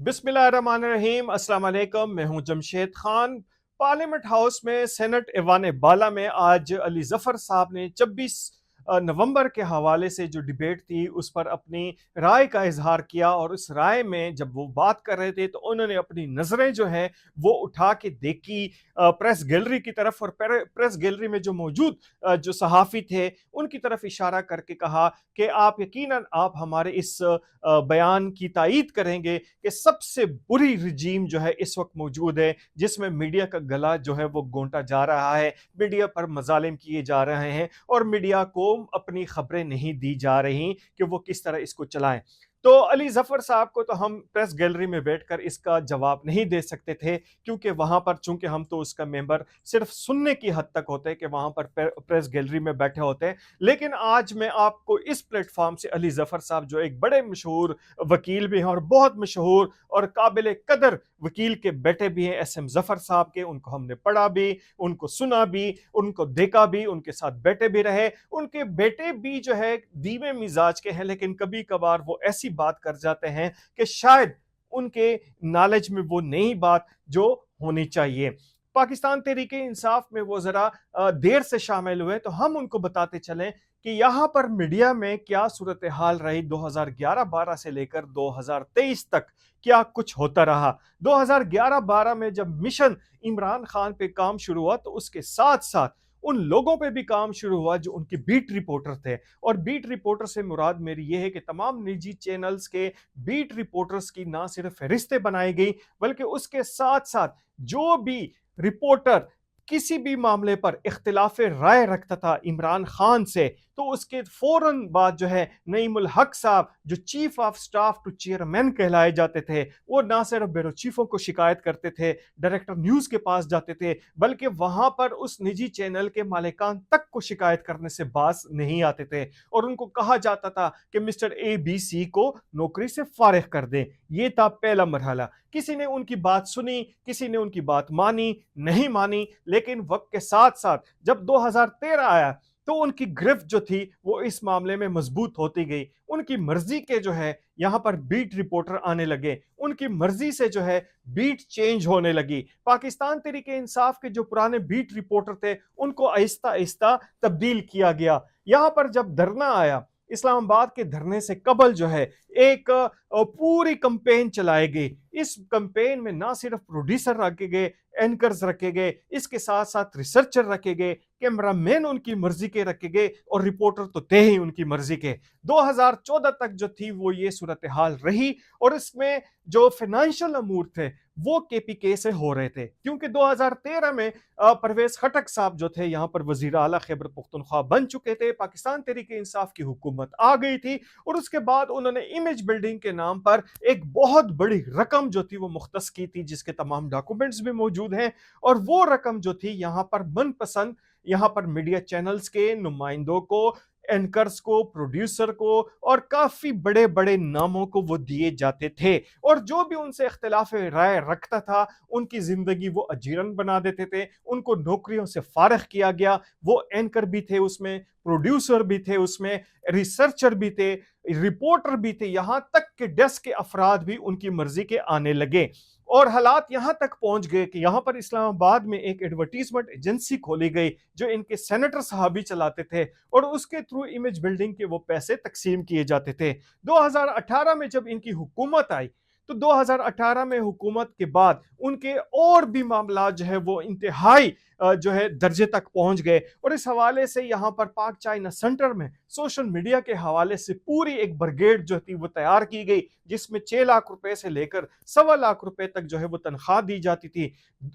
बिस्मिल्लाहिर्रहमानिर्रहीम, अस्सलाम वालेकुम। मैं हूं जमशेद खान। पार्लियामेंट हाउस में सेनेट ऐवान बाला में आज अली जफर साहब ने 26 नवंबर के हवाले से जो डिबेट थी उस पर अपनी राय का इजहार किया, और उस राय में जब वो बात कर रहे थे तो उन्होंने अपनी नज़रें जो है वो उठा के देखी प्रेस गैलरी की तरफ, और प्रेस गैलरी में जो मौजूद जो सहाफ़ी थे उनकी तरफ इशारा करके कहा कि आप यकीनन आप हमारे इस बयान की तायीद करेंगे कि सबसे बुरी रजीम जो है इस वक्त मौजूद है, जिसमें मीडिया का गला जो है वो गोंटा जा रहा है, मीडिया पर मजालिम किए जा रहे हैं और मीडिया को अपनी खबरें नहीं दी जा रही कि वो किस तरह इसको चलाएं। तो अली जफर साहब को तो हम प्रेस गैलरी में बैठकर इसका जवाब नहीं दे सकते थे, क्योंकि वहां पर चूंकि हम तो उसका मेंबर सिर्फ सुनने की हद तक होते हैं कि वहां पर प्रेस गैलरी में बैठे होते हैं। लेकिन आज मैं आपको इस प्लेटफॉर्म से अली जफर साहब जो एक बड़े मशहूर वकील भी हैं और बहुत मशहूर और काबिल कदर वकील के बेटे भी हैं, एस एम जफर साहब के, उनको हमने पढ़ा भी, उनको सुना भी, उनको देखा भी, उनके साथ बैठे भी रहे। उनके बेटे भी जो है धीमे मिजाज के हैं, लेकिन कभी कभार वो ऐसी बात कर जाते हैं कि शायद उनके नॉलेज में वो नई बात जो होनी चाहिए। पाकिस्तान तहरीके इंसाफ में वो जरा देर से शामिल हुए, तो हम उनको बताते चलें कि यहाँ पर मीडिया में क्या सूरत हाल रही 2011-12 से लेकर 2023 तक, क्या कुछ होता रहा। 2011-12 में जब मिशन इमरान खान पे काम शुरू हुआ तो उसके साथ साथ उन लोगों पे भी काम शुरू हुआ जो उनके बीट रिपोर्टर थे। और बीट रिपोर्टर से मुराद मेरी ये है कि तमाम निजी चैनल्स के बीट रिपोर्टर्स की ना सिर्फ फहरिस्तें बनाई गई, बल्कि उसके साथ साथ जो भी रिपोर्टर किसी भी मामले पर इख्तिलाफ राय रखता था इमरान खान से, तो उसके फौरन बाद जो है नईमुल हक साहब, जो chief of staff to chairman कहलाए जाते थे, वो ना सिर्फ ब्यूरो चीफों को शिकायत करते थे, डायरेक्टर न्यूज के पास जाते थे, बल्कि वहां पर उस निजी चैनल के मालिकान तक को शिकायत करने से बाज नहीं आते थे, और उनको कहा जाता था कि मिस्टर ए बी सी को नौकरी से फारिग कर दें। ये था पहला मरहला। किसी ने उनकी बात सुनी, किसी ने उनकी बात मानी, नहीं मानी, लेकिन वक्त के साथ साथ जब 2013 आया तो उनकी गिरफ्त जो थी वो इस मामले में मजबूत होती गई। उनकी मर्जी के जो है यहां पर बीट रिपोर्टर आने लगे, उनकी मर्जी से जो है बीट चेंज होने लगी। पाकिस्तान तहरीके इंसाफ के जो पुराने बीट रिपोर्टर थे उनको आहिस्ता आहिस्ता तब्दील किया गया। यहां पर जब धरना आया, इस्लामाबाद के धरने से कबल जो है एक पूरी कंपेन चलाई गई। इस कंपेन में ना सिर्फ प्रोड्यूसर रखे गए, एंकर्स रखे गए, इसके साथ साथ रिसर्चर रखे गए, कैमरामैन उनकी मर्जी के रखे गए, और रिपोर्टर तो थे ही उनकी मर्जी के। 2014 तक जो थी वो ये सूरत हाल रही, और इसमें जो फाइनेंशियल अमूर थे वो केपीके से हो रहे थे, क्योंकि 2013 में परवेज खटक साहब जो थे यहाँ पर वजीर आला खैबर पख्तूनख्वा बन चुके थे, पाकिस्तान तहरीके इंसाफ की हुकूमत आ गई थी, और उसके बाद उन्होंने इमेज बिल्डिंग के नाम पर एक बहुत बड़ी रकम जो थी वो मुख्तस की थी, जिसके तमाम डॉक्यूमेंट्स भी मौजूद हैं। और वो रकम जो थी यहाँ पर मनपसंद यहाँ पर मीडिया चैनल्स के नुमाइंदों को, एंकर्स को, प्रोड्यूसर को और काफी बड़े बड़े नामों को वो दिए जाते थे, और जो भी उनसे इख्तिलाफ राय रखता था उनकी जिंदगी वो अजीरन बना देते थे, उनको नौकरियों से फारिग किया गया। वो एंकर भी थे उसमें, प्रोड्यूसर भी थे उसमें, रिसर्चर भी थे, रिपोर्टर भी थे, यहां तक कि डेस्क के अफराद भी उनकी मर्जी के आने लगे। और हालात यहां तक पहुंच गए कि यहां पर इस्लामाबाद में एक एडवर्टीजमेंट एजेंसी खोली गई जो इनके सेनेटर साहब ही चलाते थे, और उसके थ्रू इमेज बिल्डिंग के वो पैसे तकसीम किए जाते थे। 2018 में जब इनकी हुकूमत आई तो 2018 में हुकूमत के बाद उनके और भी मामला जो है वो इंतहाई जो है दर्जे तक पहुंच गए, और इस हवाले से यहाँ पर पाक चाइना सेंटर में सोशल मीडिया के हवाले से पूरी एक ब्रिगेड जो थी वो तैयार की गई, जिसमें 6 लाख रुपए से लेकर 1.25 लाख रुपए तक जो है वो तनख्वाह दी जाती थी।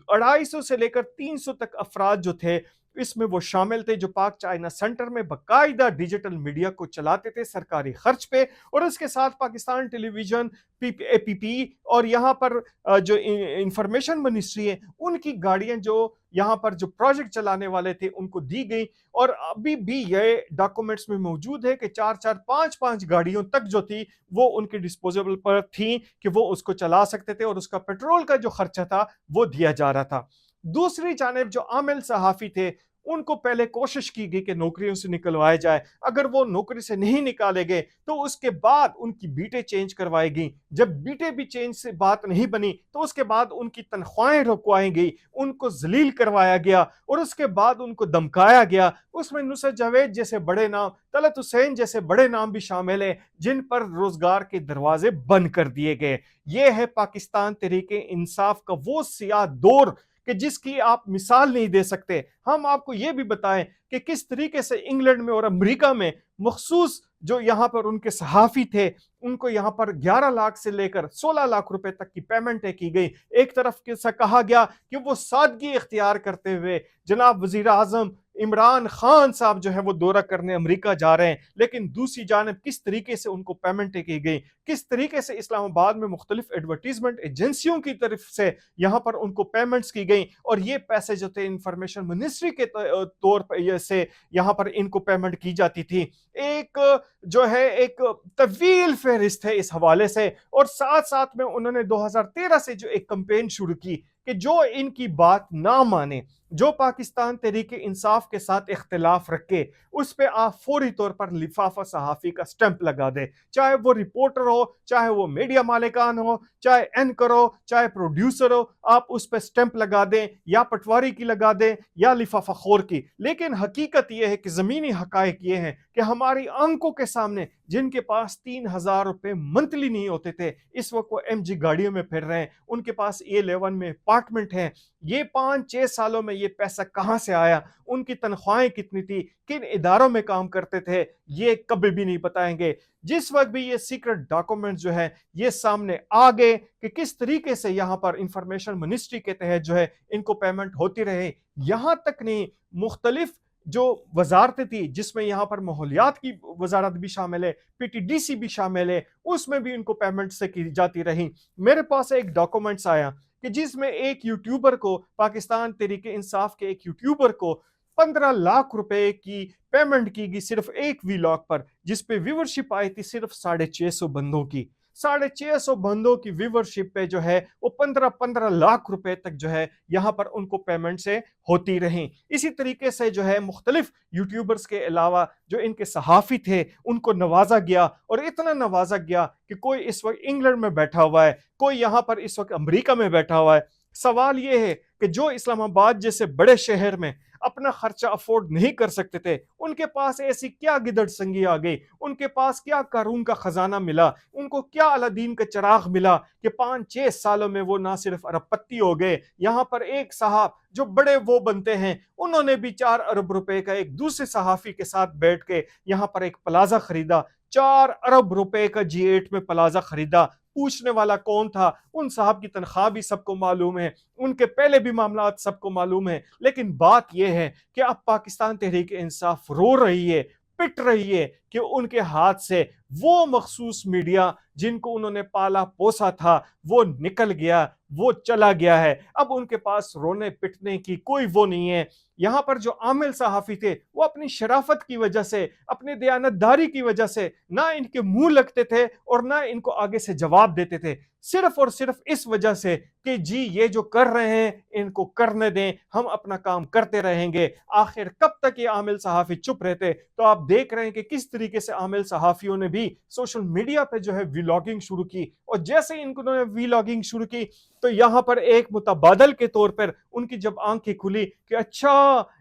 250 से लेकर 300 तक अफराद जो थे इसमें वो शामिल थे, जो पाक चाइना सेंटर में बाकायदा डिजिटल मीडिया को चलाते थे सरकारी खर्च पे। और इसके साथ पाकिस्तान टेलीविजन, पीपीपी और यहाँ पर जो इंफॉर्मेशन मिनिस्ट्री है उनकी गाड़ियां जो यहाँ पर जो प्रोजेक्ट चलाने वाले थे उनको दी गई। और अभी भी ये डॉक्यूमेंट्स में मौजूद है कि 4-4, 5-5 गाड़ियों तक जो थी वो उनके डिस्पोजेबल पर थी कि वो उसको चला सकते थे, और उसका पेट्रोल का जो खर्चा था वो दिया जा रहा था। दूसरी जानिब जो आमिल सहाफी थे ان کو پہلے کوشش کی گئی کہ نوکریوں سے نکلوایا جائے، اگر وہ نوکری سے نہیں نکالے گئے تو اس کے بعد ان کی بیٹیں چینج کروائی گئیں، جب بیٹیں بھی چینج سے بات نہیں بنی تو اس کے بعد ان کی تنخواہیں رکوائی گئی، ان کو ذلیل کروایا گیا اور اس کے بعد ان کو دمکایا گیا۔ اس میں نصرت جاوید جیسے بڑے نام، طلعت حسین جیسے بڑے نام بھی شامل ہیں جن پر روزگار کے دروازے بند کر دیے گئے۔ یہ ہے پاکستان تحریک انصاف کا وہ سیاہ دور کہ جس کی آپ مثال نہیں دے سکتے۔ ہم آپ کو یہ بھی بتائیں کہ کس طریقے سے انگلینڈ میں اور امریکہ میں مخصوص جو یہاں پر ان کے صحافی تھے ان کو یہاں پر 11 لاکھ سے لے کر 16 لاکھ روپے تک کی پیمنٹیں کی گئی۔ ایک طرف سے کہا گیا کہ وہ سادگی اختیار کرتے ہوئے جناب وزیر اعظم عمران خان صاحب جو ہے وہ دورہ کرنے امریکہ جا رہے ہیں، لیکن دوسری جانب کس طریقے سے ان کو پیمنٹیں کی گئی، کس طریقے سے اسلام آباد میں مختلف ایڈورٹیزمنٹ ایجنسیوں کی طرف سے یہاں پر ان کو پیمنٹس کی گئی، اور یہ پیسے جو تھے انفارمیشن منسٹری کے طور پر سے یہاں پر ان کو پیمنٹ کی جاتی تھی۔ ایک جو ہے ایک طویل فہرست ہے اس حوالے سے، اور ساتھ ساتھ میں انہوں نے 2013 سے جو ایک کمپین شروع کی کہ جو ان کی بات نہ مانے، جو پاکستان تحریک انصاف کے ساتھ اختلاف رکھے، اس پہ آپ فوری طور پر لفافہ صحافی کا سٹیمپ لگا دیں، چاہے وہ رپورٹر ہو، چاہے وہ میڈیا مالکان ہو، چاہے اینکر ہو، چاہے پروڈیوسر ہو، آپ اس پہ سٹیمپ لگا دیں، یا پٹواری کی لگا دیں یا لفافہ خور کی۔ لیکن حقیقت یہ ہے کہ زمینی حقائق یہ ہیں کہ ہماری آنکھوں کے سامنے جن کے پاس 3,000 روپے منتلی نہیں ہوتے تھے، اس وقت وہ ایم جی گاڑیوں میں پھر رہے ہیں، ان کے پاس A11 میں اپارٹمنٹ ہیں۔ یہ 5-6 سالوں میں یہ پیسہ کہاں سے آیا، ان کی تنخواہیں کتنی تھی، کن اداروں میں کام کرتے تھے، یہ کبھی بھی نہیں بتائیں گے۔ جس وقت بھی یہ سیکرٹ ڈاکومنٹ جو ہے یہ سامنے آ گئے کہ کس طریقے سے یہاں پر انفارمیشن منسٹری کے تحت جو ہے ان کو پیمنٹ ہوتی رہے، یہاں تک نہیں مختلف جو وزارتیں تھی جس میں یہاں پر ماحولیات کی وزارت بھی شامل ہے، پی ٹی ڈی سی بھی شامل ہے، اس میں بھی ان کو پیمنٹ سے کی جاتی رہی۔ میرے پاس ایک ڈاکومنٹس آیا کہ جس میں ایک یوٹیوبر کو، پاکستان تحریک انصاف کے ایک یوٹیوبر کو 15 لاکھ روپے کی پیمنٹ کی گئی صرف ایک ویلاگ پر، جس پہ ویورشپ آئی تھی صرف 650 بندوں کی۔ 650 بندوں کی ویورشپ پہ جو ہے وہ 15 لاکھ روپے تک جو ہے یہاں پر ان کو پیمنٹ سے ہوتی رہیں۔ اسی طریقے سے جو ہے مختلف یوٹیوبرز کے علاوہ جو ان کے صحافی تھے ان کو نوازا گیا، اور اتنا نوازا گیا کہ کوئی اس وقت انگلینڈ میں بیٹھا ہوا ہے، کوئی یہاں پر اس وقت امریکہ میں بیٹھا ہوا ہے۔ سوال یہ ہے کہ جو اسلام آباد جیسے بڑے شہر میں اپنا خرچہ افورڈ نہیں کر سکتے تھے، ان کے پاس ایسی کیا گدڑ سنگی آ گئی، ان کے پاس کیا قارون کا خزانہ ملا، ان کو کیا الادین کا چراغ ملا کہ 5-6 سالوں میں وہ نہ صرف ارب پتی ہو گئے۔ یہاں پر ایک صاحب جو بڑے وہ بنتے ہیں، انہوں نے بھی 4 ارب روپے کا ایک دوسرے صحافی کے ساتھ بیٹھ کے یہاں پر ایک پلازا خریدا، 4 ارب روپے کا G8 میں پلازا خریدا۔ پوچھنے والا کون تھا؟ ان صاحب کی تنخواہ بھی سب کو معلوم ہے، ان کے پہلے بھی معاملات سب کو معلوم ہے، لیکن بات یہ ہے کہ اب پاکستان تحریک انصاف رو رہی ہے، پٹ رہی ہے کہ ان کے ہاتھ سے وہ مخصوص میڈیا جن کو انہوں نے پالا پوسا تھا وہ نکل گیا، وہ چلا گیا ہے۔ اب ان کے پاس رونے پٹنے کی کوئی وہ نہیں ہے۔ یہاں پر جو عامل صحافی تھے وہ اپنی شرافت کی وجہ سے، اپنی دیانتداری کی وجہ سے نہ ان کے منہ لگتے تھے اور نہ ان کو آگے سے جواب دیتے تھے، صرف اور صرف اس وجہ سے کہ جی یہ جو کر رہے ہیں ان کو کرنے دیں، ہم اپنا کام کرتے رہیں گے۔ آخر کب تک یہ عامل صحافی چپ رہتے؟ تو آپ دیکھ رہے ہیں کہ کس طریقے سے عامل صحافیوں نے بھی سوشل میڈیا پہ جو ہے ویلاگنگ شروع کی، اور جیسے ہی انہوں نے ویلاگنگ شروع کی تو یہاں پر ایک متبادل کے طور پر ان کی جب آنکھیں کھلی کہ اچھا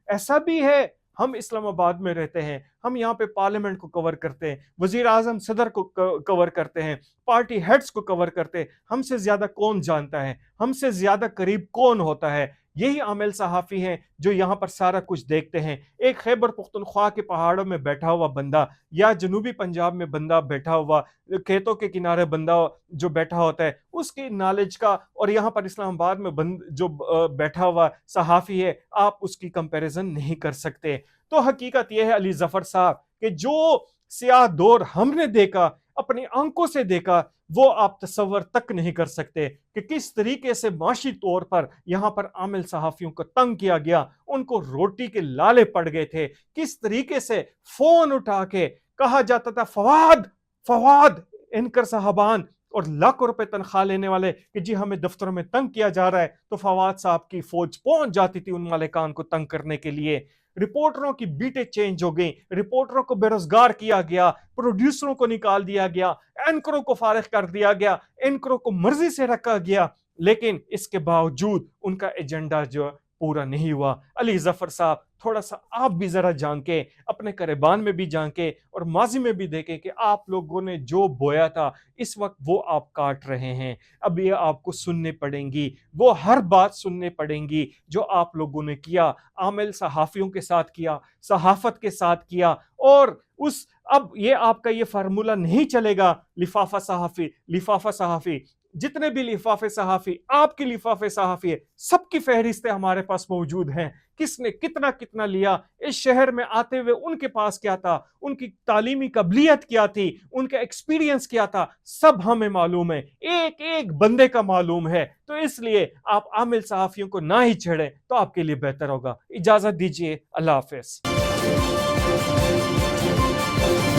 ایسا بھی ہے، ہم اسلام آباد میں رہتے ہیں، ہم یہاں پہ پارلیمنٹ کو کور کرتے ہیں، وزیر اعظم صدر کو کور کرتے ہیں، پارٹی ہیڈز کو کور کرتے ہیں، ہم سے زیادہ کون جانتا ہے، ہم سے زیادہ قریب کون ہوتا ہے؟ یہی عامل صحافی ہیں جو یہاں پر سارا کچھ دیکھتے ہیں۔ ایک خیبر پختونخوا کے پہاڑوں میں بیٹھا ہوا بندہ یا جنوبی پنجاب میں بندہ بیٹھا ہوا، کھیتوں کے کنارے بندہ جو بیٹھا ہوتا ہے، اس کی نالج کا اور یہاں پر اسلام آباد میں جو بیٹھا ہوا صحافی ہے، آپ اس کی کمپیریزن نہیں کر سکتے۔ تو حقیقت یہ ہے علی ظفر صاحب کہ جو سیاہ دور ہم نے دیکھا، اپنی آنکھوں سے دیکھا، وہ آپ تصور تک نہیں کر سکتے کہ کس طریقے سے معاشی طور پر یہاں پر عامل صحافیوں کو تنگ کیا گیا، ان کو روٹی کے لالے پڑ گئے تھے، کس طریقے سے فون اٹھا کے کہا جاتا تھا فواد فواد اینکر صاحبان اور لاکھوں روپے تنخواہ لینے والے کہ جی ہمیں دفتروں میں تنگ کیا جا رہا ہے، تو فواد صاحب کی فوج پہنچ جاتی تھی ان مالکان کو تنگ کرنے کے لیے۔ रिपोर्टरों की बीटें चेंज हो गई, रिपोर्टरों को बेरोजगार किया गया, प्रोड्यूसरों को निकाल दिया गया, एंकरों को फारिग कर दिया गया, एंकरों को मर्जी से रखा गया, लेकिन इसके बावजूद उनका एजेंडा जो पूरा नहीं हुआ। अली जफर साहब, थोड़ा सा आप भी जरा झांके, अपने करेबान में भी झांके और माजी में भी देखें कि आप लोगों ने जो बोया था इस वक्त वो आप काट रहे हैं। अब ये आपको सुनने पड़ेंगी, वो हर बात सुनने पड़ेंगी जो आप लोगों ने किया, आमिल सहाफियों के साथ किया, सहाफत के साथ किया। और उस अब ये आपका ये फार्मूला नहीं चलेगा लिफाफा सहाफी लिफाफा सहाफी, जितने भी लिफाफे सहाफी, आपके लिफाफे सहाफी है, सबकी फहरिस्तें हमारे पास मौजूद हैं। किसने कितना कितना लिया, इस शहर में आते हुए उनके पास क्या था, उनकी तालीमी काबिलियत क्या थी, उनका एक्सपीरियंस क्या था, सब हमें मालूम है, एक एक बंदे का मालूम है। तो इसलिए आप आमिल सहाफियों को ना ही छेड़ें तो आपके लिए बेहतर होगा। इजाजत दीजिए, अल्लाह हाफिज।